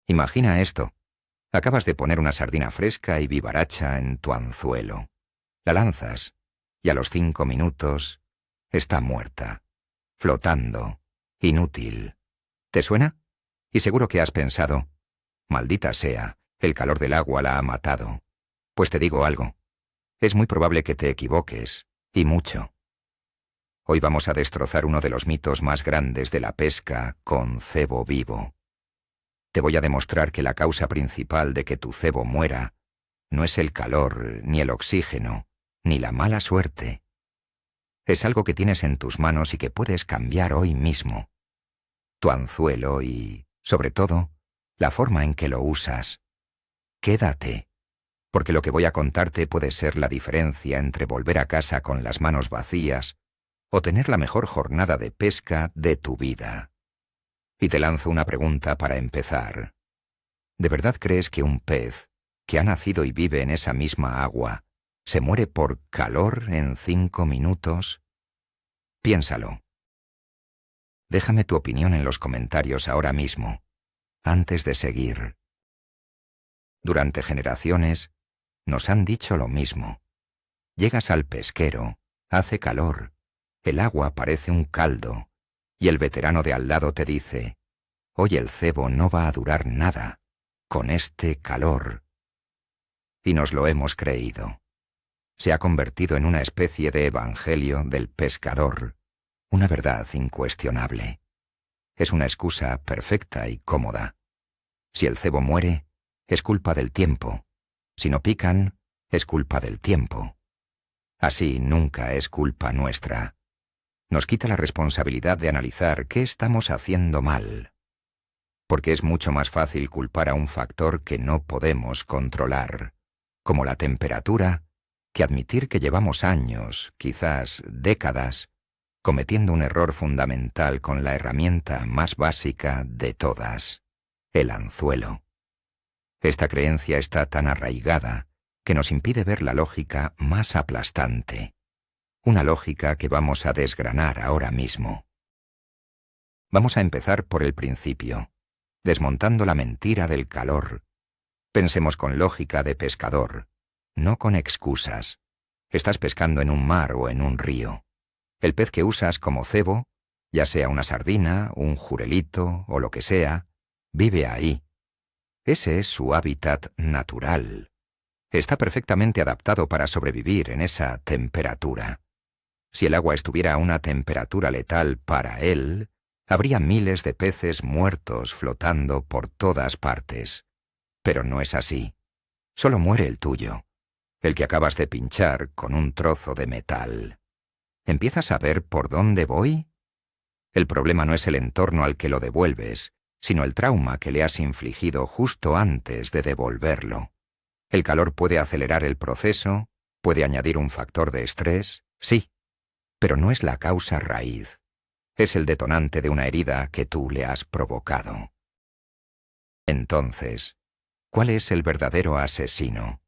Imagina esto. Acabas de poner una sardina fresca y vivaracha en tu anzuelo. La lanzas y a los 5 minutos está muerta, flotando, inútil. ¿Te suena? Y seguro que has pensado, maldita sea, el calor del agua la ha matado. Pues te digo algo. Es muy probable que te equivoques, y mucho. Hoy vamos a destrozar uno de los mitos más grandes de la pesca con cebo vivo. Te voy a demostrar que la causa principal de que tu cebo muera no es el calor, ni el oxígeno, ni la mala suerte. Es algo que tienes en tus manos y que puedes cambiar hoy mismo. Tu anzuelo y, sobre todo, la forma en que lo usas. Quédate, porque lo que voy a contarte puede ser la diferencia entre volver a casa con las manos vacías o tener la mejor jornada de pesca de tu vida. Y te lanzo una pregunta para empezar. ¿De verdad crees que un pez, que ha nacido y vive en esa misma agua, se muere por calor en 5 minutos? Piénsalo. Déjame tu opinión en los comentarios ahora mismo, antes de seguir. Durante generaciones, nos han dicho lo mismo. Llegas al pesquero, hace calor, el agua parece un caldo, y el veterano de al lado te dice, hoy el cebo no va a durar nada, con este calor. Y nos lo hemos creído. Se ha convertido en una especie de evangelio del pescador, una verdad incuestionable. Es una excusa perfecta y cómoda. Si el cebo muere, es culpa del tiempo. Si no pican, es culpa del tiempo. Así nunca es culpa nuestra. Nos quita la responsabilidad de analizar qué estamos haciendo mal. Porque es mucho más fácil culpar a un factor que no podemos controlar, como la temperatura, que admitir que llevamos años, quizás décadas, cometiendo un error fundamental con la herramienta más básica de todas, el anzuelo. Esta creencia está tan arraigada que nos impide ver la lógica más aplastante, una lógica que vamos a desgranar ahora mismo. Vamos a empezar por el principio, desmontando la mentira del calor. Pensemos con lógica de pescador, no con excusas. Estás pescando en un mar o en un río. El pez que usas como cebo, ya sea una sardina, un jurelito o lo que sea, vive ahí. Ese es su hábitat natural. Está perfectamente adaptado para sobrevivir en esa temperatura. Si el agua estuviera a una temperatura letal para él, habría miles de peces muertos flotando por todas partes. Pero no es así. Solo muere el tuyo, el que acabas de pinchar con un trozo de metal. ¿Empiezas a ver por dónde voy? El problema no es el entorno al que lo devuelves, sino el trauma que le has infligido justo antes de devolverlo. El calor puede acelerar el proceso, puede añadir un factor de estrés, sí, pero no es la causa raíz. Es el detonante de una herida que tú le has provocado. Entonces, ¿cuál es el verdadero asesino?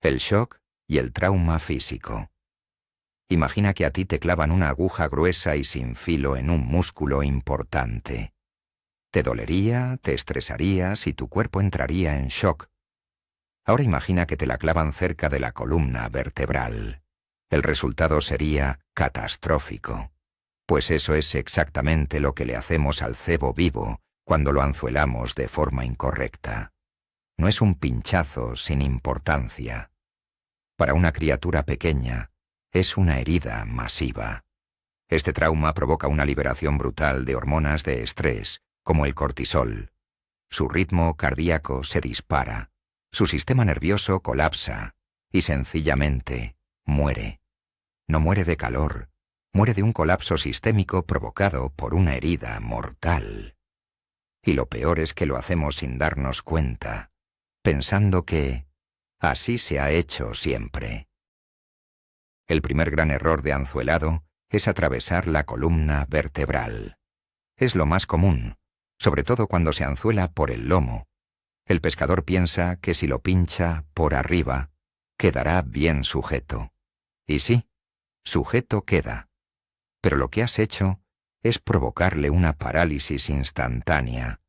El shock y el trauma físico. Imagina que a ti te clavan una aguja gruesa y sin filo en un músculo importante. Te dolería, te estresarías y tu cuerpo entraría en shock. Ahora imagina que te la clavan cerca de la columna vertebral. El resultado sería catastrófico. Pues eso es exactamente lo que le hacemos al cebo vivo cuando lo anzuelamos de forma incorrecta. No es un pinchazo sin importancia. Para una criatura pequeña, es una herida masiva. Este trauma provoca una liberación brutal de hormonas de estrés, como el cortisol. Su ritmo cardíaco se dispara, su sistema nervioso colapsa y sencillamente muere. No muere de calor, muere de un colapso sistémico provocado por una herida mortal. Y lo peor es que lo hacemos sin darnos cuenta, pensando que así se ha hecho siempre. El primer gran error de anzuelado es atravesar la columna vertebral. Es lo más común, sobre todo cuando se anzuela por el lomo. El pescador piensa que si lo pincha por arriba, quedará bien sujeto. Y sí, sujeto queda. Pero lo que has hecho es provocarle una parálisis instantánea,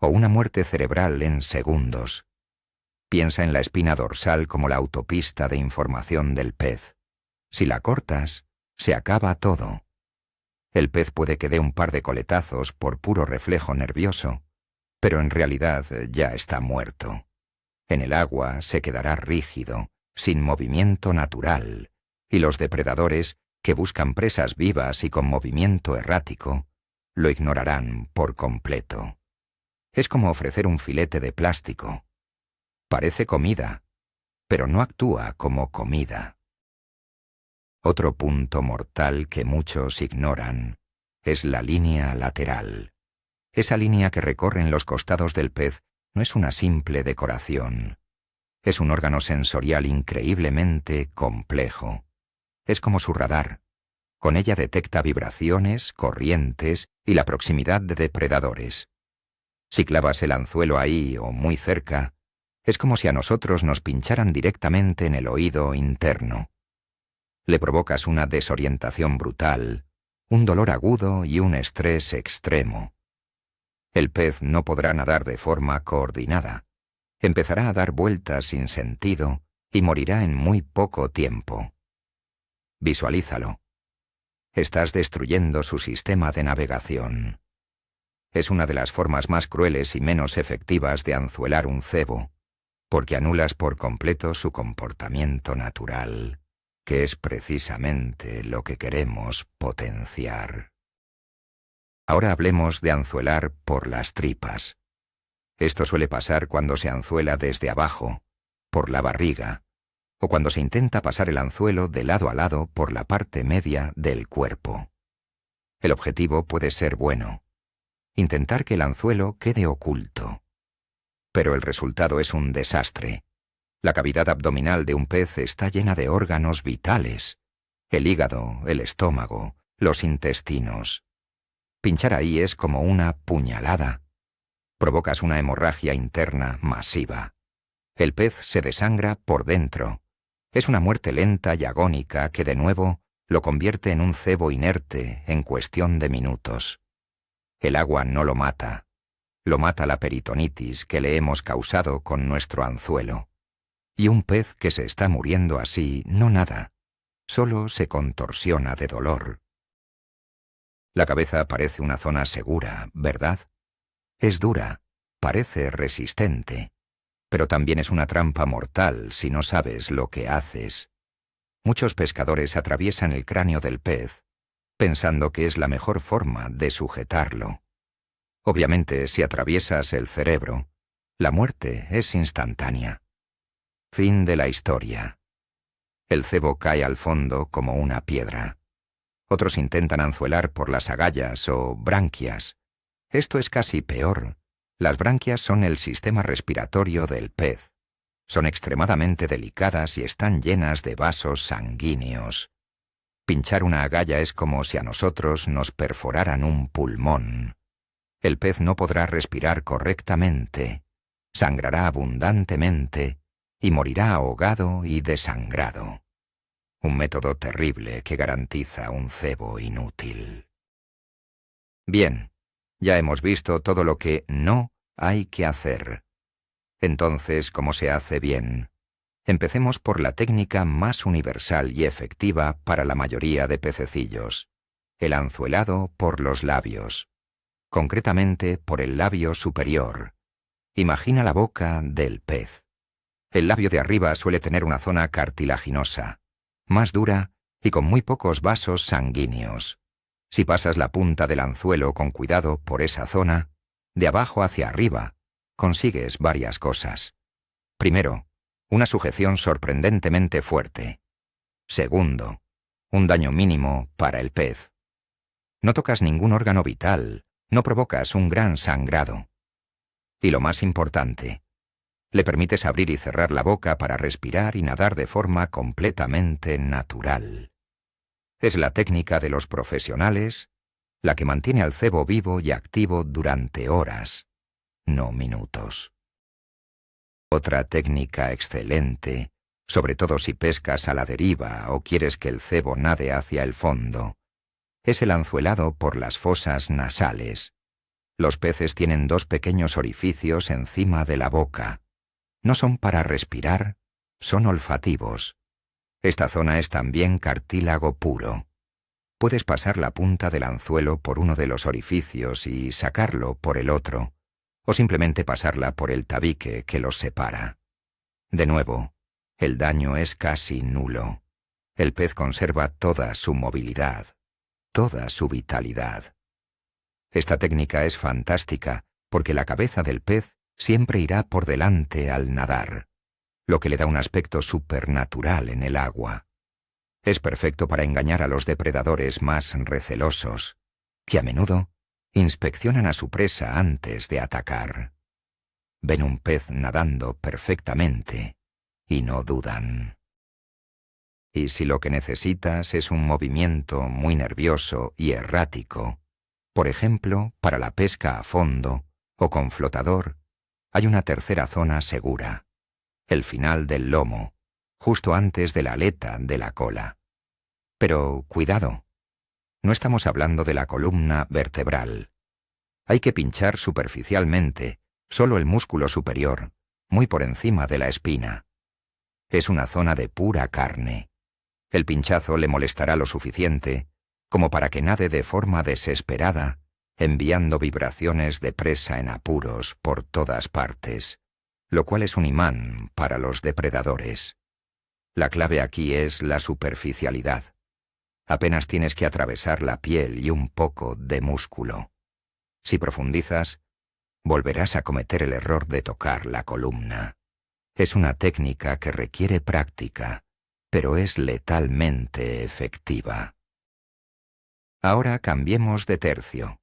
o una muerte cerebral en segundos. Piensa en la espina dorsal como la autopista de información del pez. Si la cortas, se acaba todo. El pez puede que dé un par de coletazos por puro reflejo nervioso, pero en realidad ya está muerto. En el agua se quedará rígido, sin movimiento natural, y los depredadores, que buscan presas vivas y con movimiento errático, lo ignorarán por completo. Es como ofrecer un filete de plástico. Parece comida, pero no actúa como comida. Otro punto mortal que muchos ignoran es la línea lateral. Esa línea que recorren los costados del pez no es una simple decoración. Es un órgano sensorial increíblemente complejo. Es como su radar. Con ella detecta vibraciones, corrientes y la proximidad de depredadores. Si clavas el anzuelo ahí o muy cerca, es como si a nosotros nos pincharan directamente en el oído interno. Le provocas una desorientación brutal, un dolor agudo y un estrés extremo. El pez no podrá nadar de forma coordinada. Empezará a dar vueltas sin sentido y morirá en muy poco tiempo. Visualízalo. Estás destruyendo su sistema de navegación. Es una de las formas más crueles y menos efectivas de anzuelar un cebo, porque anulas por completo su comportamiento natural, que es precisamente lo que queremos potenciar. Ahora hablemos de anzuelar por las tripas. Esto suele pasar cuando se anzuela desde abajo, por la barriga, o cuando se intenta pasar el anzuelo de lado a lado por la parte media del cuerpo. El objetivo puede ser bueno, intentar que el anzuelo quede oculto. Pero el resultado es un desastre. La cavidad abdominal de un pez está llena de órganos vitales: el hígado, el estómago, los intestinos. Pinchar ahí es como una puñalada. Provocas una hemorragia interna masiva. El pez se desangra por dentro. Es una muerte lenta y agónica que de nuevo lo convierte en un cebo inerte en cuestión de minutos. El agua no lo mata. Lo mata la peritonitis que le hemos causado con nuestro anzuelo. Y un pez que se está muriendo así no nada, solo se contorsiona de dolor. La cabeza parece una zona segura, ¿verdad? Es dura, parece resistente, pero también es una trampa mortal si no sabes lo que haces. Muchos pescadores atraviesan el cráneo del pez, pensando que es la mejor forma de sujetarlo. Obviamente, si atraviesas el cerebro, la muerte es instantánea. Fin de la historia. El cebo cae al fondo como una piedra. Otros intentan anzuelar por las agallas o branquias. Esto es casi peor. Las branquias son el sistema respiratorio del pez. Son extremadamente delicadas y están llenas de vasos sanguíneos. Pinchar una agalla es como si a nosotros nos perforaran un pulmón. El pez no podrá respirar correctamente, sangrará abundantemente y morirá ahogado y desangrado. Un método terrible que garantiza un cebo inútil. Bien, ya hemos visto todo lo que no hay que hacer. Entonces, ¿cómo se hace bien? Empecemos por la técnica más universal y efectiva para la mayoría de pececillos: el anzuelado por los labios. Concretamente por el labio superior. Imagina la boca del pez. El labio de arriba suele tener una zona cartilaginosa, más dura y con muy pocos vasos sanguíneos. Si pasas la punta del anzuelo con cuidado por esa zona, de abajo hacia arriba, consigues varias cosas. Primero, una sujeción sorprendentemente fuerte. Segundo, un daño mínimo para el pez. No tocas ningún órgano vital, no provocas un gran sangrado. Y lo más importante, le permites abrir y cerrar la boca para respirar y nadar de forma completamente natural. Es la técnica de los profesionales, la que mantiene al cebo vivo y activo durante horas, no minutos. Otra técnica excelente, sobre todo si pescas a la deriva o quieres que el cebo nade hacia el fondo, es el anzuelado por las fosas nasales. Los peces tienen dos pequeños orificios encima de la boca. No son para respirar, son olfativos. Esta zona es también cartílago puro. Puedes pasar la punta del anzuelo por uno de los orificios y sacarlo por el otro, o simplemente pasarla por el tabique que los separa. De nuevo, el daño es casi nulo. El pez conserva toda su movilidad, toda su vitalidad. Esta técnica es fantástica porque la cabeza del pez siempre irá por delante al nadar, lo que le da un aspecto supernatural en el agua. Es perfecto para engañar a los depredadores más recelosos, que a menudo inspeccionan a su presa antes de atacar. Ven un pez nadando perfectamente y no dudan. Y si lo que necesitas es un movimiento muy nervioso y errático, por ejemplo, para la pesca a fondo o con flotador, hay una tercera zona segura, el final del lomo, justo antes de la aleta de la cola. Pero cuidado, no estamos hablando de la columna vertebral. Hay que pinchar superficialmente, solo el músculo superior, muy por encima de la espina. Es una zona de pura carne. El pinchazo le molestará lo suficiente como para que nade de forma desesperada, enviando vibraciones de presa en apuros por todas partes, lo cual es un imán para los depredadores. La clave aquí es la superficialidad. Apenas tienes que atravesar la piel y un poco de músculo. Si profundizas, volverás a cometer el error de tocar la columna. Es una técnica que requiere práctica, pero es letalmente efectiva. Ahora cambiemos de tercio.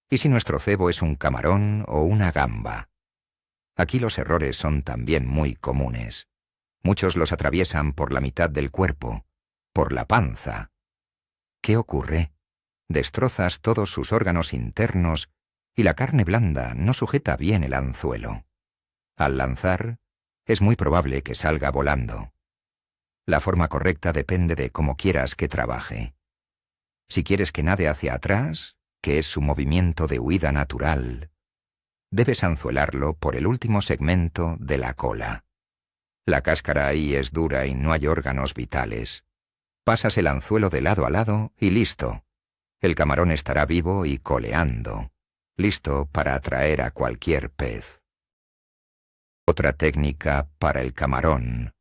¿Y si nuestro cebo es un camarón o una gamba? Aquí los errores son también muy comunes. Muchos los atraviesan por la mitad del cuerpo, por la panza. ¿Qué ocurre? Destrozas todos sus órganos internos y la carne blanda no sujeta bien el anzuelo. Al lanzar, es muy probable que salga volando. La forma correcta depende de cómo quieras que trabaje. Si quieres que nade hacia atrás, que es su movimiento de huida natural, debes anzuelarlo por el último segmento de la cola. La cáscara ahí es dura y no hay órganos vitales. Pasas el anzuelo de lado a lado y listo. El camarón estará vivo y coleando, listo para atraer a cualquier pez. Otra técnica para el camarón,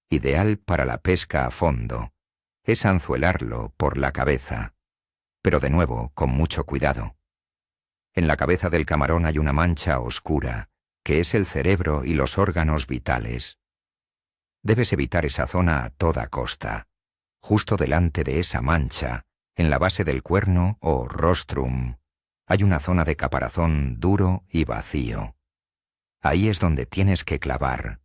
ideal para la pesca a fondo, es anzuelarlo por la cabeza, pero de nuevo con mucho cuidado. En la cabeza del camarón hay una mancha oscura, que es el cerebro y los órganos vitales. Debes evitar esa zona a toda costa. Justo delante de esa mancha, en la base del cuerno o rostrum, hay una zona de caparazón duro y vacío. Ahí es donde tienes que clavar.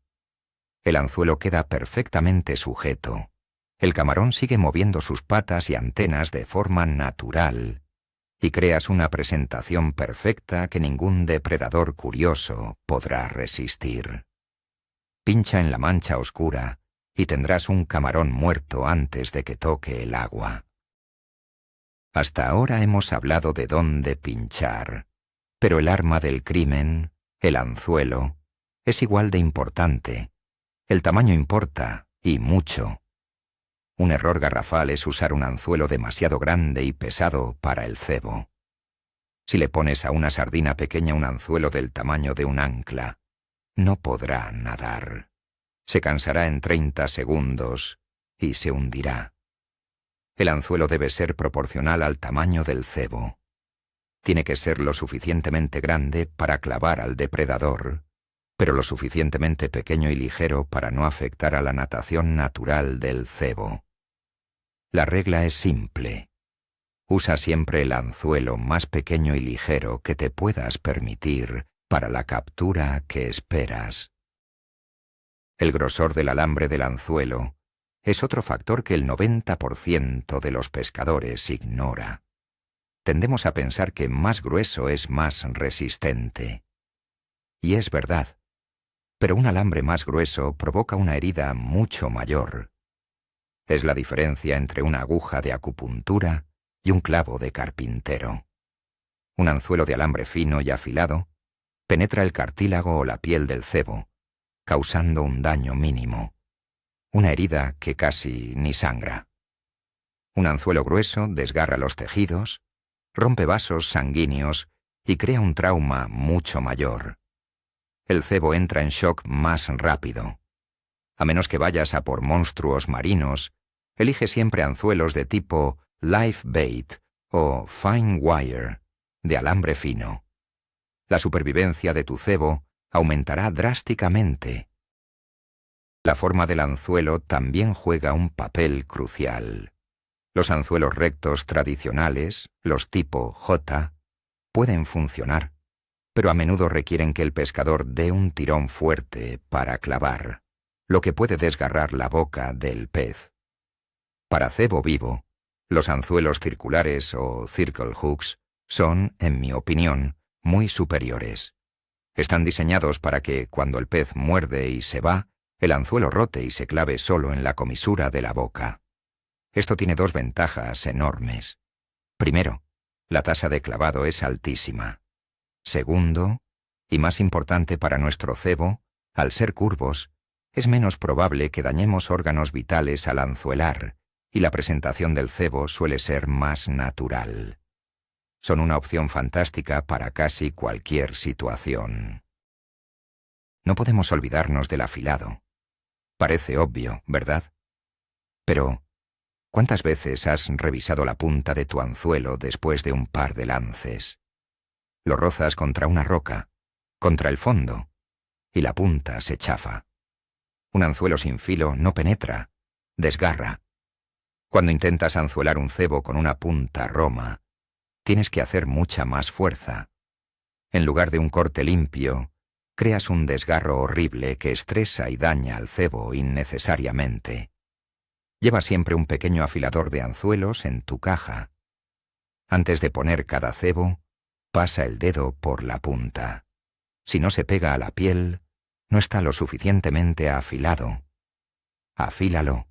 El anzuelo queda perfectamente sujeto. El camarón sigue moviendo sus patas y antenas de forma natural, y creas una presentación perfecta que ningún depredador curioso podrá resistir. Pincha en la mancha oscura y tendrás un camarón muerto antes de que toque el agua. Hasta ahora hemos hablado de dónde pinchar, pero el arma del crimen, el anzuelo, es igual de importante. El tamaño importa, y mucho. Un error garrafal es usar un anzuelo demasiado grande y pesado para el cebo. Si le pones a una sardina pequeña un anzuelo del tamaño de un ancla, no podrá nadar. Se cansará en 30 segundos y se hundirá. El anzuelo debe ser proporcional al tamaño del cebo. Tiene que ser lo suficientemente grande para clavar al depredador, pero lo suficientemente pequeño y ligero para no afectar a la natación natural del cebo. La regla es simple. Usa siempre el anzuelo más pequeño y ligero que te puedas permitir para la captura que esperas. El grosor del alambre del anzuelo es otro factor que el 90% de los pescadores ignora. Tendemos a pensar que más grueso es más resistente. Y es verdad, pero un alambre más grueso provoca una herida mucho mayor. Es la diferencia entre una aguja de acupuntura y un clavo de carpintero. Un anzuelo de alambre fino y afilado penetra el cartílago o la piel del cebo, causando un daño mínimo, una herida que casi ni sangra. Un anzuelo grueso desgarra los tejidos, rompe vasos sanguíneos y crea un trauma mucho mayor. El cebo entra en shock más rápido. A menos que vayas a por monstruos marinos, elige siempre anzuelos de tipo live bait o fine wire, de alambre fino. La supervivencia de tu cebo aumentará drásticamente. La forma del anzuelo también juega un papel crucial. Los anzuelos rectos tradicionales, los tipo J, pueden funcionar, pero a menudo requieren que el pescador dé un tirón fuerte para clavar, lo que puede desgarrar la boca del pez. Para cebo vivo, los anzuelos circulares o circle hooks son, en mi opinión, muy superiores. Están diseñados para que, cuando el pez muerde y se va, el anzuelo rote y se clave solo en la comisura de la boca. Esto tiene dos ventajas enormes. Primero, la tasa de clavado es altísima. Segundo, y más importante para nuestro cebo, al ser curvos, es menos probable que dañemos órganos vitales al anzuelar, y la presentación del cebo suele ser más natural. Son una opción fantástica para casi cualquier situación. No podemos olvidarnos del afilado. Parece obvio, ¿verdad? Pero, ¿cuántas veces has revisado la punta de tu anzuelo después de un par de lances? Lo rozas contra una roca, contra el fondo, y la punta se chafa. Un anzuelo sin filo no penetra, desgarra. Cuando intentas anzuelar un cebo con una punta roma, tienes que hacer mucha más fuerza. En lugar de un corte limpio, creas un desgarro horrible que estresa y daña al cebo innecesariamente. Lleva siempre un pequeño afilador de anzuelos en tu caja. Antes de poner cada cebo, pasa el dedo por la punta. Si no se pega a la piel, no está lo suficientemente afilado. Afílalo.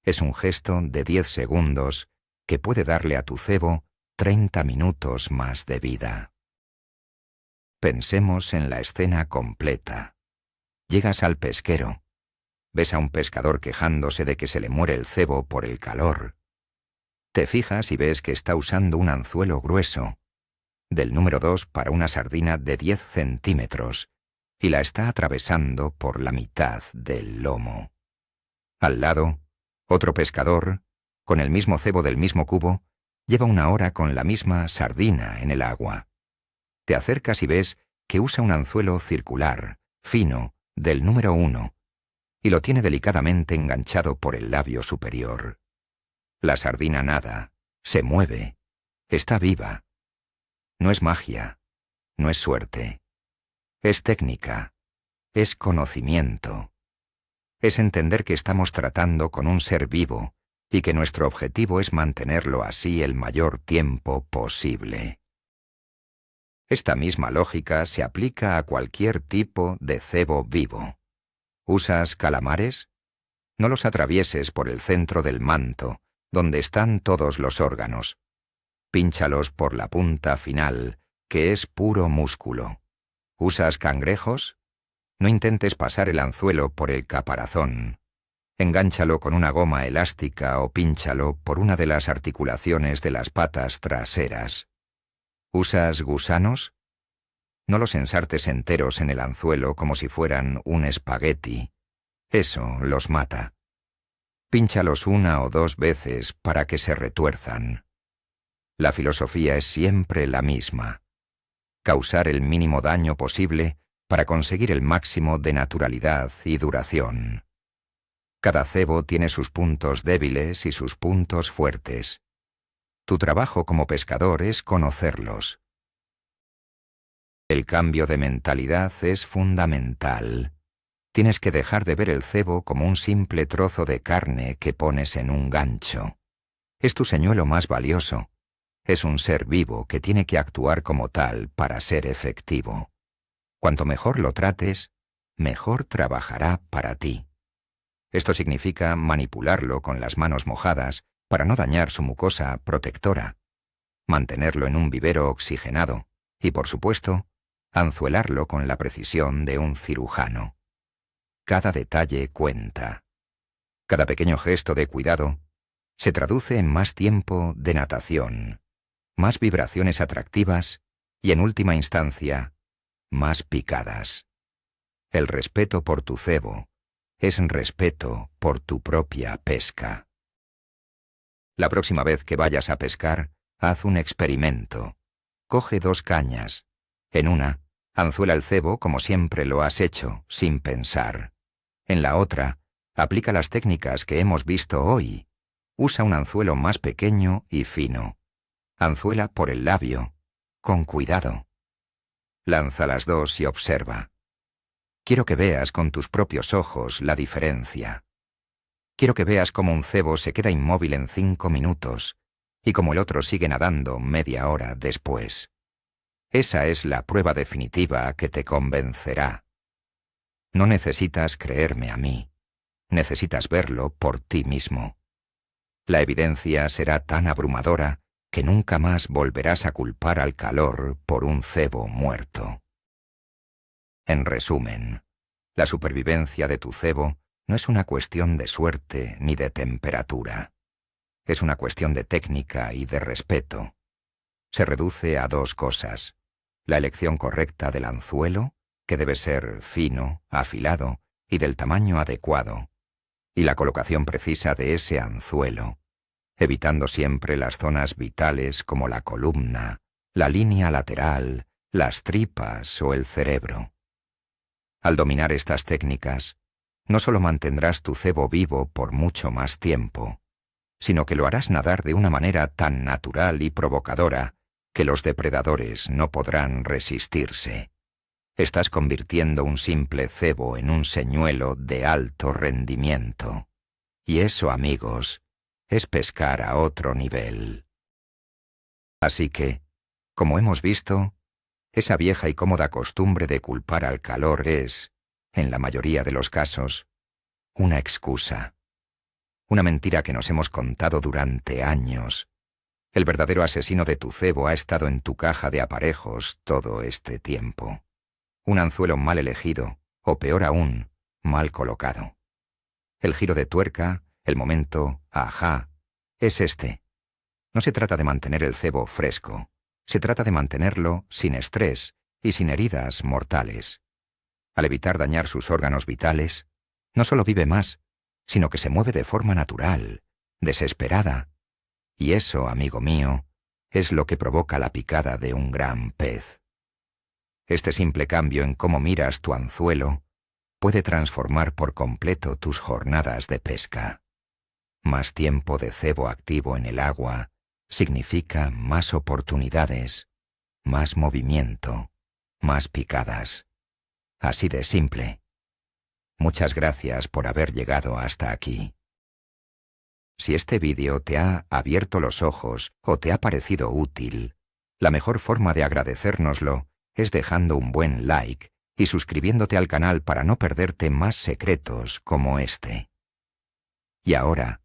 Es un gesto de 10 segundos que puede darle a tu cebo 30 minutos más de vida. Pensemos en la escena completa. Llegas al pesquero. Ves a un pescador quejándose de que se le muere el cebo por el calor. Te fijas y ves que está usando un anzuelo grueso, del número 2 para una sardina de 10 centímetros, y la está atravesando por la mitad del lomo. Al lado, otro pescador, con el mismo cebo del mismo cubo, lleva una hora con la misma sardina en el agua. Te acercas y ves que usa un anzuelo circular, fino, del número 1, y lo tiene delicadamente enganchado por el labio superior. La sardina nada, se mueve, está viva. No es magia, no es suerte. Es técnica, es conocimiento. Es entender que estamos tratando con un ser vivo y que nuestro objetivo es mantenerlo así el mayor tiempo posible. Esta misma lógica se aplica a cualquier tipo de cebo vivo. ¿Usas calamares? No los atravieses por el centro del manto, donde están todos los órganos. Pínchalos por la punta final, que es puro músculo. ¿Usas cangrejos? No intentes pasar el anzuelo por el caparazón. Engánchalo con una goma elástica o pínchalo por una de las articulaciones de las patas traseras. ¿Usas gusanos? No los ensartes enteros en el anzuelo como si fueran un espagueti. Eso los mata. Pínchalos 1 o 2 veces para que se retuerzan. La filosofía es siempre la misma. Causar el mínimo daño posible para conseguir el máximo de naturalidad y duración. Cada cebo tiene sus puntos débiles y sus puntos fuertes. Tu trabajo como pescador es conocerlos. El cambio de mentalidad es fundamental. Tienes que dejar de ver el cebo como un simple trozo de carne que pones en un gancho. Es tu señuelo más valioso. Es un ser vivo que tiene que actuar como tal para ser efectivo. Cuanto mejor lo trates, mejor trabajará para ti. Esto significa manipularlo con las manos mojadas para no dañar su mucosa protectora. mantenerlo en un vivero oxigenado y, por supuesto, anzuelarlo con la precisión de un cirujano. Cada detalle cuenta. Cada pequeño gesto de cuidado se traduce en más tiempo de natación, más vibraciones atractivas y, en última instancia, más picadas. El respeto por tu cebo es respeto por tu propia pesca. La próxima vez que vayas a pescar, haz un experimento. Coge 2 cañas. En una, anzuela el cebo como siempre lo has hecho, sin pensar. En la otra, aplica las técnicas que hemos visto hoy. Usa un anzuelo más pequeño y fino. Anzuela por el labio, con cuidado. Lanza las 2 y observa. Quiero que veas con tus propios ojos la diferencia. Quiero que veas cómo un cebo se queda inmóvil en 5 minutos y cómo el otro sigue nadando media hora después. Esa es la prueba definitiva que te convencerá. No necesitas creerme a mí. Necesitas verlo por ti mismo. La evidencia será tan abrumadora que nunca más volverás a culpar al calor por un cebo muerto. En resumen, la supervivencia de tu cebo no es una cuestión de suerte ni de temperatura. Es una cuestión de técnica y de respeto. Se reduce a 2 cosas: la elección correcta del anzuelo, que debe ser fino, afilado y del tamaño adecuado, y la colocación precisa de ese anzuelo, evitando siempre las zonas vitales como la columna, la línea lateral, las tripas o el cerebro. Al dominar estas técnicas, no solo mantendrás tu cebo vivo por mucho más tiempo, sino que lo harás nadar de una manera tan natural y provocadora que los depredadores no podrán resistirse. Estás convirtiendo un simple cebo en un señuelo de alto rendimiento. Y eso, amigos, es pescar a otro nivel. Así que, como hemos visto, esa vieja y cómoda costumbre de culpar al calor es, en la mayoría de los casos, una excusa. Una mentira que nos hemos contado durante años. El verdadero asesino de tu cebo ha estado en tu caja de aparejos todo este tiempo. Un anzuelo mal elegido, o peor aún, mal colocado. El giro de tuerca, el momento ajá, es este. No se trata de mantener el cebo fresco. Se trata de mantenerlo sin estrés y sin heridas mortales. Al evitar dañar sus órganos vitales, no solo vive más, sino que se mueve de forma natural, desesperada. Y eso, amigo mío, es lo que provoca la picada de un gran pez. Este simple cambio en cómo miras tu anzuelo puede transformar por completo tus jornadas de pesca. Más tiempo de cebo activo en el agua significa más oportunidades, más movimiento, más picadas. Así de simple. Muchas gracias por haber llegado hasta aquí. Si este vídeo te ha abierto los ojos o te ha parecido útil, la mejor forma de agradecérnoslo es dejando un buen like y suscribiéndote al canal para no perderte más secretos como este. Y ahora,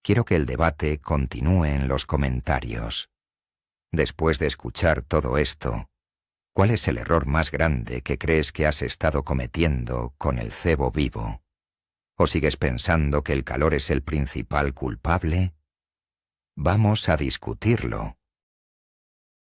quiero que el debate continúe en los comentarios. Después de escuchar todo esto, ¿cuál es el error más grande que crees que has estado cometiendo con el cebo vivo? ¿O sigues pensando que el calor es el principal culpable? Vamos a discutirlo.